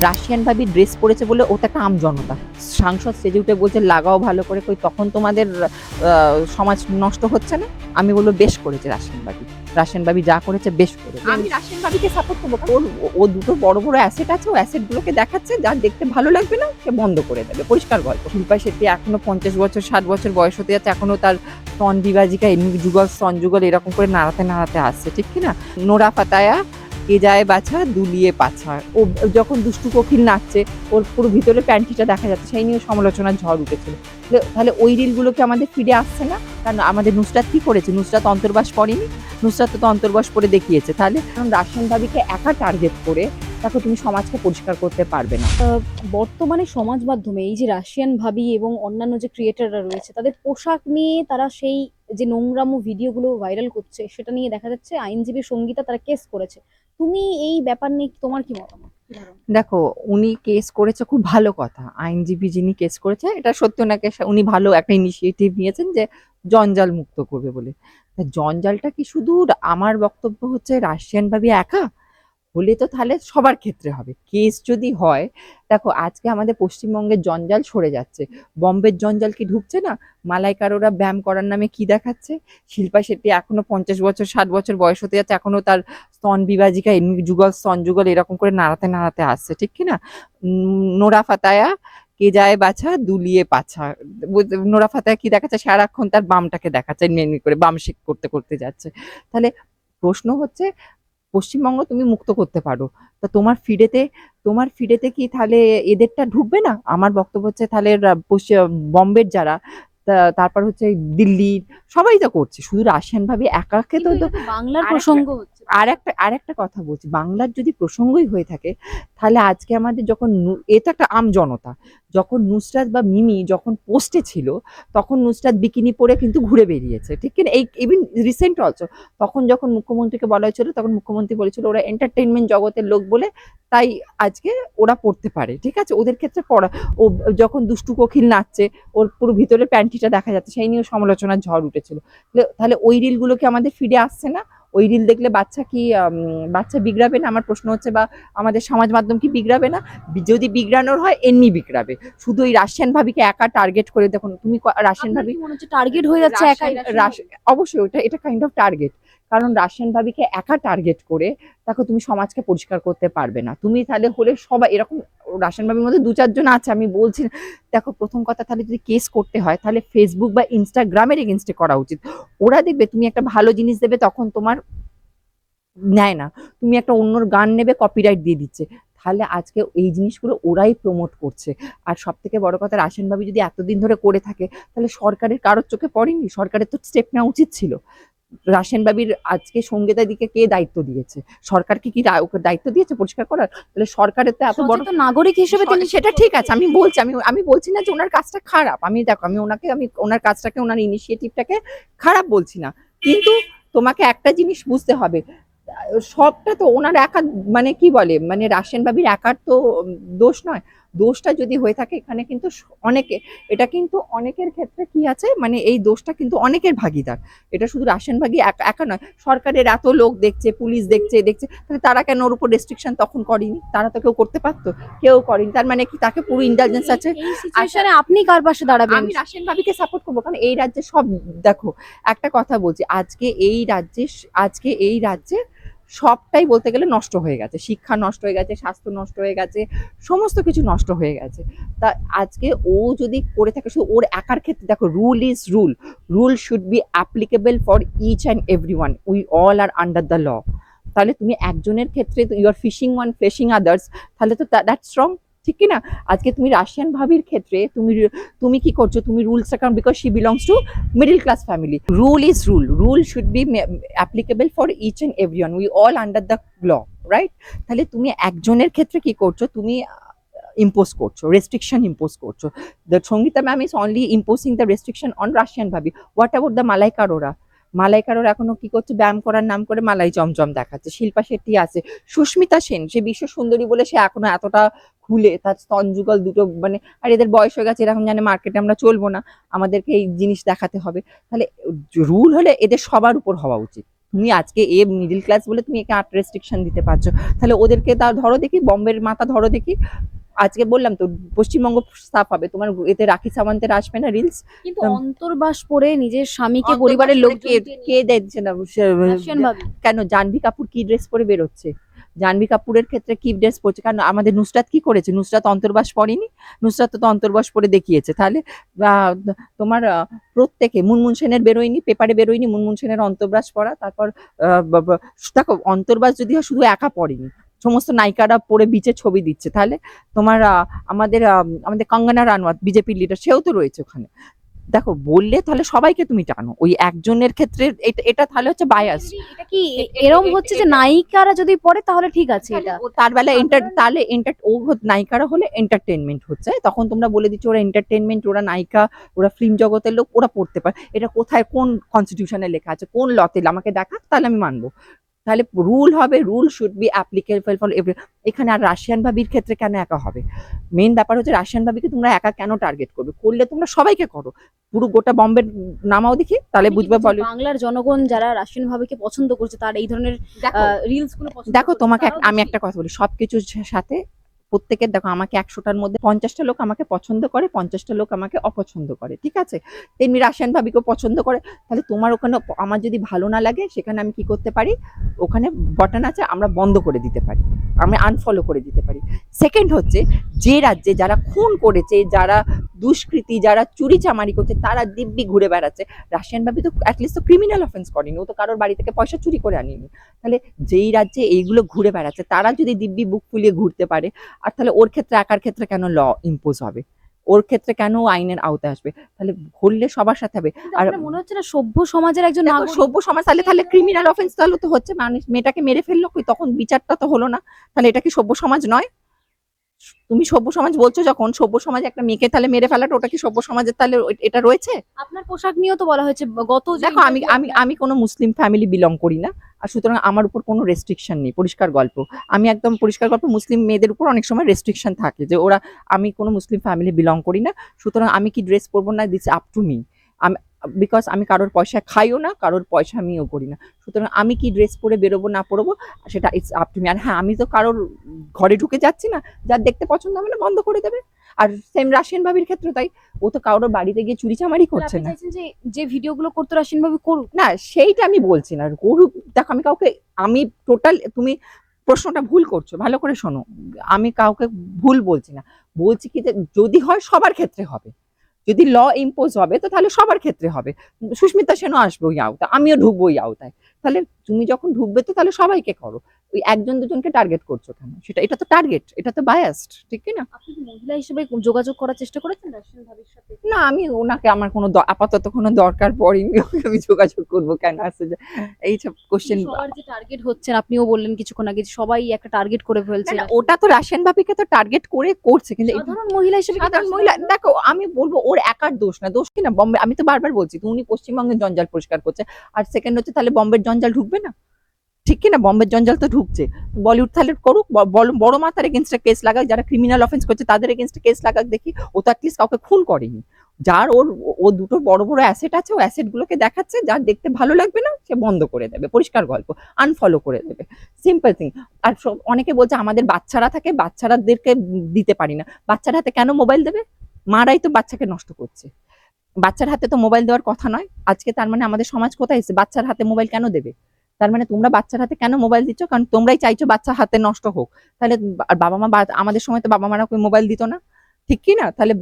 Russian ভাবি dress পরেছে বলে ওটা একটা আমজনতা। সাংসদ স্টেজে উঠে বলছে লাগাও ভালো করে, কই তখন তোমাদের সমাজ নষ্ট হচ্ছে না? আমি বলবো বেশ করেছে রাশিয়ান ভাবি। রাশিয়ান ভাবি যা করেছে বেশ করেছে। আমি রাশিয়ান ভাবিকে সাপোর্ট করবো। ও দুটো বড় বড় অ্যাসেট আছে, ও অ্যাসেট গুলোকে দেখাচ্ছে, যার দেখতে ভালো লাগবে না সে বন্ধ করে দেবে। পরিষ্কার গল্প। শিল্পা শেট্টি এখনো 50 বছর 60 বছর বয়স হতে যাচ্ছে, এখনো তার স্তন বিভাজিকা এমনি যুগল স্তন যুগল এরকম করে নাড়াতে নাড়াতে আসছে, ঠিক কিনা? নোরা ফাতায়া কে যায় বাছা দুলিয়ে পাছা, ও যখন দুষ্টু কোকিল নাচছে ওর পুরো ভিতরে প্যান্টিটা দেখা যাচ্ছে, সেই নিয়ে সমালোচনার ঝড় উঠেছিল। তাহলে ওই রিলগুলোকে আমাদের ফিরে আসছে না? কারণ আমাদের নুসরাত কি করেছে? নুসরাত অন্তর্বাস পড়েনি, নুসরাত তো অন্তর্বাস পরে দেখিয়েছে। তাহলে কারণ রাশিয়ান ভাবিকে একা টার্গেট করে তাকে তুমি সমাজকে পরিষ্কার করতে পারবে না। বর্তমানে সমাজ মাধ্যমে এই যে রাশিয়ান ভাবি এবং অন্যান্য যে ক্রিয়েটাররা রয়েছে তাদের পোশাক নিয়ে তারা সেই যে নোংরামো ভিডিওগুলো ভাইরাল করছে সেটা নিয়ে দেখা যাচ্ছে আইনজীবী সঙ্গীতা তারা কেস করেছে। তুমি এই ব্যাপার নিয়ে তোমার কি মতামত? দেখো, উনি কেস করেছে, খুব ভালো কথা। আইনজীবী যিনি কেস করেছে, এটা সত্যি ওনাকে উনি ভালো একটা ইনিশিয়েটিভ নিয়েছেন যে জঞ্জাল মুক্ত করবে বলে। তা জঞ্জালটা কি শুধু, আমার বক্তব্য হচ্ছে রাশিয়ান ভাবি একা হলে তো তাহলে সবার ক্ষেত্রে হবে। কেস যদি হয়, দেখো আজকে আমাদের পশ্চিমবঙ্গের জঞ্জাল সরে যাচ্ছে, বম্বের জঞ্জাল কি ঢুকছে না? মালাইকারোরা ব্যায়াম করার নামে কি দেখাচ্ছে? শিল্পা শেট্টি এখনো 50 বছর 60 বছর বয়স হতে যাচ্ছে, এখনো তার স্তন বিভাজিকা এমনি যুগল স্তন যুগল এরকম করে নাড়াতে নাড়াতে আসছে, ঠিক কিনা? নোরা ফাতায়া কে যায় বাছা দুলিয়ে পাছা, নোরা ফাতায়া কি দেখাচ্ছে? সারাক্ষণ তার বামটাকে দেখাচ্ছে, নেমনি করে বাম শেক করতে করতে যাচ্ছে। তাহলে প্রশ্ন হচ্ছে, পশ্চিমবঙ্গ তুমি মুক্ত করতে পারো, তা তোমার ফিডেতে কি তাহলে এদেরটা ঢুকবে না? আমার বক্তব্য হচ্ছে তাহলে বম্বের যারা, তারপর হচ্ছে দিল্লির, সবাই তো করছে, শুধু রাশিয়ান ভাবে একাকে তো। কিন্তু এটা তো বাংলার আর প্রসঙ্গ হচ্ছে। আর একটা কথা বলছি, বাংলার যদি প্রসঙ্গই হয়ে থাকে, তাহলে আজকে আমাদের যখন এটা একটা আমজনতা, যখন নুসরাত বা মিমি যখন পোস্টে ছিল, তখন নুসরাত বিকিনি পরে কিন্তু ঘুরে বেরিয়েছে, ঠিক কিনা? এই ইভেন রিসেন্ট অলসো, তখন যখন মুখ্যমন্ত্রীকে বলা হয়েছিল, তখন মুখ্যমন্ত্রী বলেছিল ওরা এন্টারটেইনমেন্ট জগতের লোক বলে তাই আজকে ওরা পড়তে পারে, ঠিক আছে? ওদের ক্ষেত্রে পড়া, ও যখন দুষ্টু কোকিল নাচছে ওর পুরো ভিতরে প্যান্টিটা দেখা যাচ্ছে, সেই নিয়ে সমালোচনার ঝড় উঠেছিল। তাহলে ওই রিলগুলো কি আমাদের ফিরে আসছে না? ওই রিল দেখলে বাচ্চা বিগড়াবে না? আমার প্রশ্ন হচ্ছে, বা আমাদের সমাজ মাধ্যম কি বিগড়াবে না? যদি বিগড়ানোর হয় এমনি বিগড়াবে। শুধু ওই রাশিয়ান ভাবিকে একা টার্গেট করে, দেখুন তুমি রাশিয়ান আপনার ভাবি কি মনে হচ্ছে টার্গেট হয়ে যাচ্ছে একাই? অবশ্যই এটা কাইন্ড অফ টার্গেট। কারণ রাশিয়ান ভাবিকে একা টার্গেট করে তাকে তুমি সমাজকে পরিষ্কার করতে পারবে না। তুমি তাহলে হলে সবাই এরকম, রাশিয়ান ভাবির মধ্যে 2-4 জন আছে, আমি বলছি না। দেখো, প্রথম কথা, তাহলে যদি কেস করতে হয় তাহলে ফেসবুক বা ইনস্টাগ্রামের এগেনস্টে করা উচিত। ওরা দেখবে তুমি একটা ভালো জিনিস দেবে, তখন তোমার নেয় না। তুমি একটা অন্যর গান নেবে, কপিরাইট দিয়ে দিচ্ছে। তাহলে আজকে এই জিনিসগুলো ওরাই প্রমোট করছে। আর সব থেকে বড় কথা, রাশিয়ান ভাবি যদি এতদিন ধরে করে থাকে, তাহলে সরকারের কারোর চোখে পড়েনি? সরকারের তো স্টেপ নেওয়া উচিত ছিল। রাশিয়ান ভাবির আজকে সঙ্গীতা দিকে কে দায়িত্ব দিয়েছে? সরকার কি ওকে দায়িত্ব দিয়েছে পরিষ্কার করার? তাহলে সরকারের তো এত বড় সচেতন নাগরিক হিসেবে তিনি সেটা ঠিক আছে, আমি বলছি না যে ওনার কাজটা খারাপ। দেখো, আমি ওনার কাজটাকে, ওনার ইনিশিয়েটিভটাকে খারাপ বলছি না। কিন্তু তোমাকে একটা জিনিস বুঝতে হবে, সবটা তো ওনার একা, মানে কি বলে, মানে রাশিয়ান ভাবির একার তো দোষ নয়। দোষটা যদি হয়ে থাকে এখানে কিন্তু অনেকে, এটা কিন্তু অনেকের ক্ষেত্রে কি আছে, মানে এই দোষটা কিন্তু অনেকের ভাগিদার। এটা শুধু রাশিয়ান ভাগি একা নয়। সরকারের এত লোক দেখছে, পুলিশ দেখছে, তাহলে তারা কেন ওর উপর রেস্ট্রিকশন তখন করেনি? তারা তো কেউ করতে পারতো, কেউ করেনি। তার মানে কি তাকে পুরো ইন্টেলিজেন্স আছে? এই সিচুয়েশনে আপনি কার পাশে দাঁড়াবেন? আমি রাশিয়ান ভাবিকে সাপোর্ট করবো, কারণ এই রাজ্যে সব, দেখো একটা কথা বলছি, আজকে এই রাজ্যে সবটাই বলতে গেলে নষ্ট হয়ে গেছে। শিক্ষা নষ্ট হয়ে গেছে, স্বাস্থ্য নষ্ট হয়ে গেছে, সমস্ত কিছু নষ্ট হয়ে গেছে। তা আজকে ও যদি করে থাকে, শুধু ওর একার ক্ষেত্রে, দেখো rule is rule, rule should be applicable for each and everyone, we all are under the law. তাহলে তুমি একজনের ক্ষেত্রে you are fishing one fleshing others, তাহলে তো দ্যাটস রং, ঠিক কি না? আজকে তুমি রাশিয়ান ভাবির ক্ষেত্রে তুমি কি করছো? তুমি রুলসটা, কারণ because she belongs to middle class family, rule is rule, rule should be applicable for each and everyone, we all under the law, right? তাহলে তুমি একজনের ক্ষেত্রে কি করছো? তুমি ইম্পোজ করছো, রেস্ট্রিকশন ইম্পোজ করছো। The Sangeeta ma'am is only imposing the restriction on Russian ভাবি। হোয়াট অ্যাবাউট দ্য মালাইকারোরা এখনো কি করছে? ব্যায়াম করার নাম করে মালাই চমচম দেখাচ্ছে। শিল্পা শেট্টি আছে, সুস্মিতা সেন, সে বিশ্ব সুন্দরী বলে সে এখনো এতটা খুলে তার স্তন যুগল দুটো, মানে আর এদের বয়স হয়ে গেছে, এরকম জানে মার্কেটে আমরা চলবো না, আমাদেরকে এই জিনিস দেখাতে হবে। তাহলে রুল হলে এদের সবার উপর হওয়া উচিত। তুমি আজকে এ মিডিল ক্লাস বলে তুমি একে আর্ট রেস্ট্রিকশন দিতে পারছো, তাহলে ওদেরকে তা ধরো দেখি, বম্বের মাথা ধরো দেখি। আজকে বললাম তো পশ্চিমবঙ্গ সাফ হবে, তোমার এতে রাখি সাওয়ান্তের আসবে না রিলস? কিন্তু অন্তর্বাস পরে নিজের স্বামীকে অন্তর্বাস পরিবারের করে লোকজন কে দেখছে না? রাশিয়ান ভাবি কেন জাহ্নবী কাপুর কি ড্রেস পরে বেরোচ্ছে? জাহ্নবী কাপুরের ক্ষেত্রে কি ড্রেস পরছে? কারণ আমাদের নুসরাত কি করেছে? নুসরাত অন্তর্বাস পরেনি, নুসরাত তো অন্তর্বাস পরে দেখিয়েছে। তাহলে তোমার প্রত্যেকে, মুনমুন সেনের বেরোয়নি, পেপারে বেরোয়নি মুনমুন সেনের অন্তর্বাস পরা। তারপর দেখো অন্তর্বাস যদি হয় শুধু একা পড়েনি, সমস্ত নায়িকারা পরে বিচে ছবি দিচ্ছে। তাহলে তোমার আমাদের কঙ্গনা রানাওয়াত বিজেপির লিডার, সেও তো রয়েছে ওখানে। দেখো বললে তাহলে সবাইকে তুমি টানো, ওই একজনের ক্ষেত্রে এটা তাহলে হচ্ছে বায়াস। এটা কি এরকম হচ্ছে যে নায়িকারা যদি পড়ে তাহলে ঠিক আছে এটা? তার বেলা তাহলে নায়িকারা হলে এন্টারটেনমেন্ট হচ্ছে, তখন তোমরা বলে দিচ্ছ ওরা এন্টারটেনমেন্ট, ওরা নায়িকা, ওরা ফিল্ম জগতের লোক, ওরা পড়তে পারে। এটা কোথায়, কোন কনস্টিটিউশনে লেখা আছে, কোন লতে? আমাকে দেখা, তাহলে আমি মানবো। তাহলে রুল হবে, rule should be applicable for every. এখানে আর রাশিয়ান ভাবির ক্ষেত্রে কেন একা হবে? মেন ব্যাপার হচ্ছে রাশিয়ান ভাবিকে তোমরা একা কেন টার্গেট করবে? করলে তোমরা সবাইকে করো, পুরো গোটা বম্বের নামাও দেখি, তাহলে বুঝবে। বলে বাংলার জনগণ যারা রাশিয়ান ভাবিকে পছন্দ করছে তার এই ধরনের রিলস গুলো পছন্দ দেখো করছে, তোমাকে তারাও আমি দোষী। একটা কথা বলি, সবকিছুর সাথে প্রত্যেকের, দেখো আমাকে 100টার মধ্যে 50টা লোক আমাকে পছন্দ করে, 50টা লোক আমাকে অপছন্দ করে, ঠিক আছে? তেমনি রাশিয়ান ভাবিকেও পছন্দ করে। তাহলে তোমার ওখানে আমার যদি ভালো না লাগে, সেখানে আমি কি করতে পারি? ওখানে বটন আছে, আমরা বন্ধ করে দিতে পারি, আমি আনফলো করে দিতে পারি। সেকেন্ড হচ্ছে, যে রাজ্যে যারা খুন করেছে, যারা দুষ্কৃতী, যারা চুরি চামারি করছে, তারা দিব্যি ঘুরে বেড়াচ্ছে। রাশিয়ান ভাবি তো অ্যাটলিস্ট তো ক্রিমিনাল অফেন্স করেনি, ও তো কারোর বাড়ি থেকে পয়সা চুরি করে আনিনি। তাহলে যেই রাজ্যে এইগুলো ঘুরে বেড়াচ্ছে, তারা যদি দিব্যি বুক ফুলিয়ে ঘুরতে পারে, আর তাহলে ওর ক্ষেত্রে, একার ক্ষেত্রে কেন ল ইম্পোজ হবে? ওর ক্ষেত্রে কেন আইনের আওতায় আসবে? তাহলে ঘুরলে সবার সাথে হবে। আর আপনার মনে হচ্ছে না সভ্য সমাজের একজন দেখো, নাগরিক? সভ্য সমাজ, তাহলে ক্রিমিনাল অফেন্স তাহলে তো হচ্ছে, মানুষ মেয়েটাকে মেরে ফেললো, কই তখন বিচারটা তো হলো না। তাহলে এটা কি সভ্য সমাজ নয়? তুমি সভ্য সমাজ বলছো যখন, সভ্য সমাজে একটা মেয়েকে তাহলে মেরে ফেলাটা, ওটা কি সভ্য সমাজের তাহলে এটা রয়েছে? আপনার পোশাক নিয়েও তো বলা হয়েছে গত যে দেখো আমি আমি আমি কোনো মুসলিম ফ্যামিলি বিলং করি না, আর সুতরাং আমার উপর কোনো রেস্ট্রিকশন নেই, পরিষ্কার গল্প। আমি একদম পরিষ্কার গল্প, মুসলিম মেয়েদের উপর অনেক সময় রেস্ট্রিকশন থাকে, যে ওরা, আমি কোনো মুসলিম ফ্যামিলি বিলং করি না, সুতরাং আমি কি ড্রেস পরবো না, দিস আপ টু মি। আমি, বিকজ আমি কারোর পয়সা খাইও না, কারোর পয়সা আমিও করি না, সুতরাং আমি কি ড্রেস পরে বেরোবো না পরবো, সেটা ইটস আপ টু মি। আর হ্যাঁ, আমি তো কারোর ঘরে ঢুকে যাচ্ছি না, যার দেখতে পছন্দ হবে না বন্ধ করে দেবে। আর সেম রাশিয়ান ভাবির ক্ষেত্রে তাই, ও তো কারোর বাড়িতে গিয়ে চুরি চামারি করছে আপনি না। চাইছেন যে যে ভিডিওগুলো করতে রাশিয়ান ভাবে করুক? না, সেইটা আমি বলছি না, করুক। দেখো আমি কাউকে, আমি টোটাল, তুমি প্রশ্নটা ভুল করছো, ভালো করে শোনো। আমি কাউকে ভুল বলছি না, বলছি কি যে যদি হয় সবার ক্ষেত্রে হবে, যদি ল ইম্পোজ হবে তো তাহলে সবার ক্ষেত্রে হবে। সুস্মিতা সেনও আসবে ওই আওতায়, আমিও ঢুকবো ওই আওতায়। তাহলে তুমি যখন ঢুকবে তো তাহলে সবাইকে করো, ওই একজন দুজনকে টার্গেট করছো কেন? এটা তো টার্গেট, এটা তো বায়াসড, ঠিক কি না? আপনি কি মহিলা হিসেবে যোগাযোগ করার চেষ্টা করেছেন রাশিয়ান ভাবির সাথে? না, আমি ওনাকে, আমার কোনো আপাতত কোনো দরকার পড়েনি, আমি যোগাযোগ করবো কেন? আসছে যে এইসব কোশ্চেন। সবার যে টার্গেট হচ্ছেন, আপনিও বললেন কিছুক্ষণ আগে যে সবাই একটা টার্গেট করে ফেলছে। ওটা তো রাশিয়ান ভাবিকে তো টার্গেট করে করছে, কিন্তু সাধারণ মহিলা হিসেবে কি সাধারণ পাশে মহিলা, দাঁড়ানো? দেখো আমি বলবো ওর একার দোষ না, দোষ কিনা বম্বে, আমি তো বারবার বলছি তো, উনি পশ্চিমবঙ্গের জঞ্জাল পরিষ্কার করছে। আর সেকেন্ড হচ্ছে, তাহলে বম্বের জঞ্জাল ঢুকবে না? ঠিক কিনা? বম্বের জঞ্জাল তো ঢুকছে, বলিউড তাহলে করুক, বড় মাথার এগেনস্টে কেস লাগাক, যারা ক্রিমিনাল অফেন্স করছে তাদের এগেনস্টে কেস লাগাক দেখি। ও তো অ্যাটলিস্ট কাউকে খুন করেনি, যার ও দুটো বড় বড় অ্যাসেট আছে, ও অ্যাসেট গুলোকে দেখাচ্ছে, যার দেখতে ভালো লাগবে না সে বন্ধ করে দেবে, পরিষ্কার গল্প, আনফলো করে দেবে, সিম্পল থিং। আর অনেকে বলছে আমাদের বাচ্চারা থাকে, বাচ্চারাদেরকে দিতে পারি না, বাচ্চার হাতে কেন মোবাইল দেবে? মারাই তো বাচ্চাকে নষ্ট করছে, বাচ্চার হাতে তো মোবাইল দেওয়ার কথা নয় আজকে। তার মানে আমাদের সমাজ কোথায় এসেছে? বাচ্চার হাতে মোবাইল কেন দেবে? তার মানে তোমরা বাচ্চার হাতে কেন মোবাইল দিচ্ছ? কারণ তোমরাই চাইছো বাচ্চার হাতে নষ্ট হোক। তাহলে আর বাবা মা, আমাদের সময় তো বাবা মারা মোবাইল দিত না, ঠিক কি না? তাহলে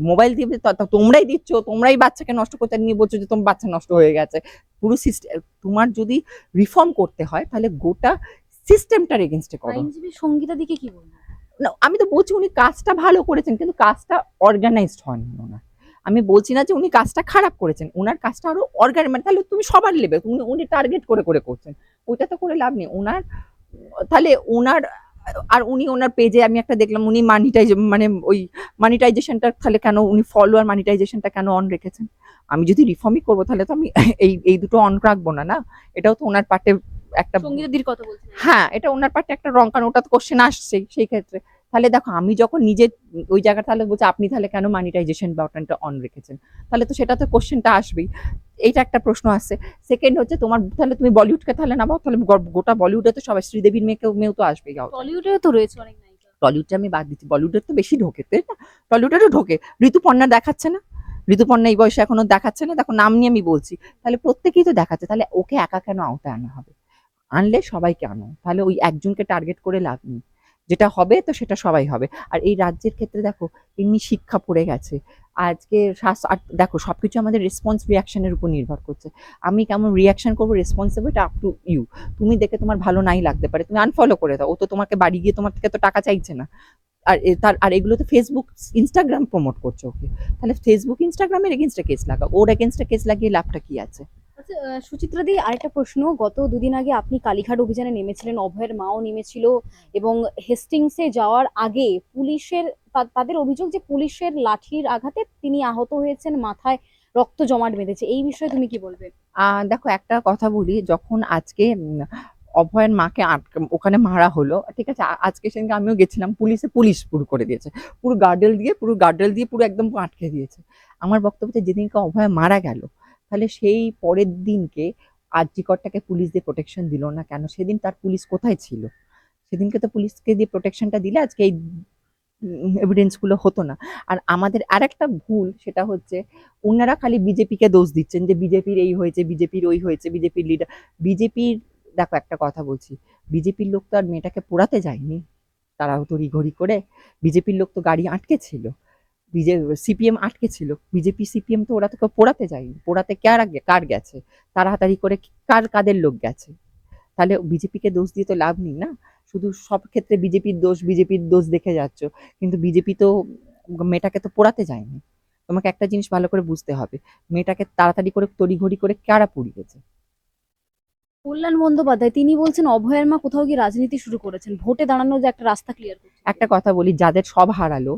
মোবাইল দিবে তোমরাই দিচ্ছ, তোমরাই বাচ্চাকে নষ্ট করতে নিয়ে বলছো যে তোমার বাচ্চা নষ্ট হয়ে গেছে। পুরো সিস্টেম, তোমার যদি রিফর্ম করতে হয় তাহলে গোটা সিস্টেমটার এগেনস্টে করো। আইনজীবী সঙ্গীতা দিকে কি বলবো? না, আমি তো বলছি উনি কাজটা ভালো করেছেন, কিন্তু কাজটা অর্গানাইজড হয়নি ওনার। আমি বলছি না যে উনি কাজটা খারাপ করেছেন, ওনার কাজটা আরো মানে তাহলে তুমি সবার লেবে, উনি টার্গেট করে করে করছেন, ওইটা তো করে লাভ নেই ওনার। তাহলে ওনার, আর উনি ওনার পেজে আমি একটা দেখলাম, উনি মানে ওই মানিটাইজেশনটা তাহলে কেন, উনি ফলোয়ার মানিটাইজেশনটা কেন অন রেখেছেন? আমি যদি রিফর্মই করবো তাহলে তো আমি এই দুটো অন রাখবো না, না? এটাও তো ওনার পার্টে একটা, সঙ্গীতা দির কথা বলছেন? হ্যাঁ এটা ওনার পার্টে একটা রং, কারণ ওটা তো কোশ্চেন আসছেই সেই ক্ষেত্রে। তাহলে দেখো আমি যখন নিজে ওই জায়গাটা, তাহলে বলছে আপনি তাহলে কেন মনিটাইজেশন বাটনটা অন রেখেছেন, তাহলে তো সেটা তো কোশ্চেনটা আসবেই। এইটা একটা প্রশ্ন আসছে। সেকেন্ড হচ্ছে তোমার, তাহলে তুমি বলিউডকে তাহলে নামাও, তাহলে গোটা বলিউডে তো সবাই, শ্রীদেবীর মেয়েও তো আসবেই। টলিউডেও তো রয়েছে অনেক নায়িকা। টলিউডটা আমি বাদ দিচ্ছি, বলিউডের তো বেশি ঢোকে, তাই না? টলিউডেরও ঢোকে। ঋতুপর্ণা দেখাচ্ছে না? ঋতুপর্ণা এই বয়সে এখনো দেখাচ্ছে না? দেখো নাম নিয়ে আমি বলছি, তাহলে প্রত্যেকেই তো দেখাচ্ছে, তাহলে ওকে একা কেন আওতায় আনা হবে? আনলে সবাইকে আনো, তাহলে ওই একজনকে টার্গেট করে লাভ নেই। যেটা হবে তো সেটা সবাই হবে। আর এই রাজ্যের ক্ষেত্রে দেখো এমনি শিক্ষা পড়ে গেছে আজকে। আর দেখো সবকিছু আমাদের রেসপন্স রিয়াকশনের উপর নির্ভর করছে। আমি কেমন রিয়াকশন করবো, রেসপন্সিবল, এটা আপ টু ইউ। তুমি দেখে তোমার ভালো নাই লাগতে পারে, তুমি আনফলো করে দাও, ও তো তোমাকে বাড়ি গিয়ে তোমার থেকে তো টাকা চাইছে না। আর এগুলো তো ফেসবুক ইনস্টাগ্রাম প্রমোট করছে ওকে, তাহলে ফেসবুক ইনস্টাগ্রামের এগেনস্টে কেস লাগা, ওর এগেনস্টে কেস লাগিয়ে লাভটা কি আছে? আচ্ছা, সুচিত্রা দি, আরেকটা প্রশ্ন। গত দুদিন আগে আপনি কালীঘাট অভিযানে নেমেছিলেন, অভয়ের মাও নেমেছিল, এবং হেস্টিংসে যাওয়ার আগে পুলিশের তাদের অভিযোগ যে পুলিশের লাঠির আঘাতে তিনি আহত হয়েছেন, মাথায় রক্ত জমাট বেঁধেছে, এই বিষয়ে তুমি কি বলবে? দেখো একটা কথা বলি, যখন আজকে অভয়ের মাকে ওখানে মারা হলো, ঠিক আছে, আজকে সেদিনকে আমিও গেছিলাম, পুলিশ পুরো করে দিয়েছে, পুরো গার্ডেল দিয়ে পুরো একদম আটকে দিয়েছে। আমার বক্তব্য হচ্ছে যেদিনকে অভয় মারা গেল, তাহলে সেই পরের দিনকে আরজিকরটাকে পুলিশ দিয়ে প্রোটেকশন দিল না কেন? সেদিন তার পুলিশ কোথায় ছিল? সেদিনকে তো পুলিশকে দিয়ে প্রোটেকশনটা দিলে আজকে এই এভিডেন্স গুলো হতো না। আর আমাদের আরেকটা ভুল, সেটা হচ্ছে ওনারা খালি বিজেপিকে দোষ দিচ্ছেন যে বিজেপির এই হয়েছে, বিজেপির ওই হয়েছে, বিজেপির লিডার। বিজেপির, দেখো একটা কথা বলছি, বিজেপির লোক তো আর মেয়েটাকে পোড়াতে যায়নি তারাও তড়িঘড়ি করে। বিজেপির লোক তো গাড়ি আটকে ছিল, সিপিএম আটকে ছিল, বিজেপি সিপিএম তো ওরা তো কেউ পোড়াতে যায়নি। পোড়াতে কার গেছে? তাড়াতাড়ি করে কাদের লোক গেছে? তাহলে বিজেপিকে দোষ দিয়ে তো লাভ নেই না। শুধু সব ক্ষেত্রে বিজেপির দোষ দেখে যাচ্ছ, কিন্তু বিজেপি তো মেয়েটাকে তো পোড়াতে যায়নি। তোমাকে একটা জিনিস ভালো করে বুঝতে হবে, মেয়েটাকে তাড়াতাড়ি করে তড়িঘড়ি করে কারা পুড়িয়েছে? কল্যাণ বন্দ্যোপাধ্যায় তিনি বলছেন অভয়ের মা কোথাও গিয়ে রাজনীতি শুরু করেছেন, ভোটে দাঁড়ানো যে একটা রাস্তা ক্লিয়ার করছে। একটা কথা বলি, যাদের সব হারালো,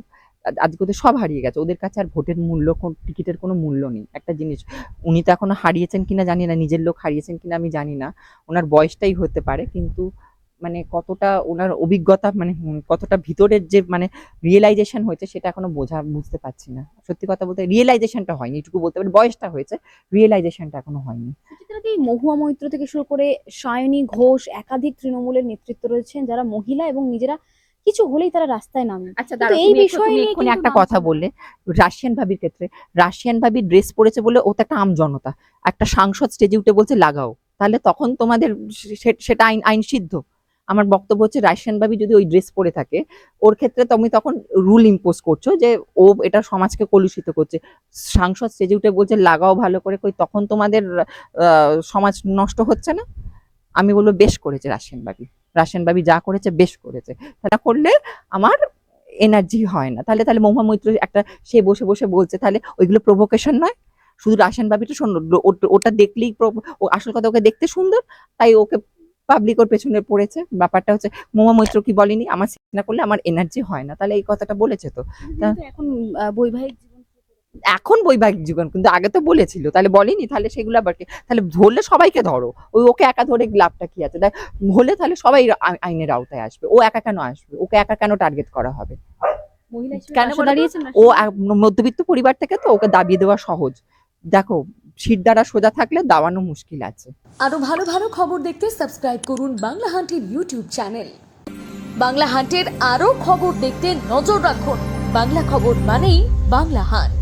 আজকে ওদের সব হারিয়ে গেছে, ওদের কাছে আর ভোটের মূল্য, টিকিটের কোনো মূল্য নেই। একটা জিনিস, উনি তো এখনো হারিয়েছেন কিনা জানি না, নিজের লোক হারিয়েছেন কিনা আমি জানি না, ওনার বয়সটাই হতে পারে, কিন্তু মানে কতটা ওনার অভিজ্ঞতা, মানে কতটা ভিতরের যে মানে রিয়েলাইজেশন হয়েছে সেটা এখনো বুঝতে পারছি না। সত্যি কথা বলতে রিয়েলাইজেশনটা হয়নি, এটুকু বলতে পারি, বয়সটা হয়েছে, রিয়েলাইজেশনটা এখনো হয়নি। সুচিত্রাদি, মহুয়া মৈত্র থেকে শুরু করে সায়নী ঘোষ, একাধিক তৃণমূলের নেতৃত্ব রয়েছেন যারা মহিলা এবং নিজেরা কিছু হলেই তারা রাস্তায় নামে। আচ্ছা কিন্তু দাঁড়াও, এই তুমি বিষয় নিয়ে এক্ষুনি কিন্তু একটা নামছে কথা না। বললে রাশিয়ান ভাবির ক্ষেত্রে, রাশিয়ান ভাবি ড্রেস পরেছে বলে ও তো একটা আম জনতা, একটা সাংসদ স্টেজে উঠে বলছে লাগাও, তাহলে তখন তোমাদের সেটা আইন সিদ্ধ? আমার বক্তব্য হচ্ছে রাশিয়ান ভাবি যদি ওই ড্রেস পরে থাকে, ওর ক্ষেত্রে তুমি তখন রুল ইম্পোজ করছো যে ও এটা সমাজকে কলুষিত করছে। সাংসদ স্টেজে উঠে বলছে লাগাও ভালো করে, কই তখন তোমাদের সমাজ নষ্ট হচ্ছে না? আমি বলবো বেশ করেছে রাশিয়ান ভাবি যা করেছে বেশ করেছে। তা করলে আমার এনার্জি হয় না। তাহলে মহুয়া মৈত্র একটা, সে বসে বসে বলছে, তাহলে ওইগুলো প্রভোকেশন নয়? শুধু রাশিয়ান ভাবিটা সুন্দর, ওটা দেখলেই ও আসল কথা, ওকে দেখতে সুন্দর, তাই ওকে পাবলিক ওর পেছনে পড়েছে। ব্যাপারটা হচ্ছে মহুয়া মৈত্র কি বলেনি আমার না করলে আমার এনার্জি হয় না, তাহলে এই কথাটা বলেছে তো। কিন্তু এখন বৈবাহিক জীবন এখন বৈবাহিক জীবন, কিন্তু আগে তো বলেছিল, তাহলে বলেনি? তাহলে সেগুলো আবার কি? তাহলে ধরলে সবাইকে ধরো, ওকে একা ধরে লাভটা কি আছে? তাই হলে তাহলে সবাই আইনের আওতায় আসবে, ও একা কেন আসবে? ওকে একা কেন টার্গেট করা হবে? মহিলা হিসেবে কেন পাশে বলো তো? দাঁড়িয়েছেন ও রাশিয়ান? মধ্যবিত্ত পরিবার থেকে, তো ওকে দাবিয়ে দেওয়া সহজ। দেখো শির দ্বারা সোজা থাকলে দাবানো মুশকিল আছে। আরো ভালো ভালো খবর দেখতে সাবস্ক্রাইব করুন বাংলা হান্টের ইউটিউব চ্যানেল। বাংলা হান্টের আরো খবর দেখতে নজর রাখুন। বাংলা খবর মানেই বাংলা হান্ট।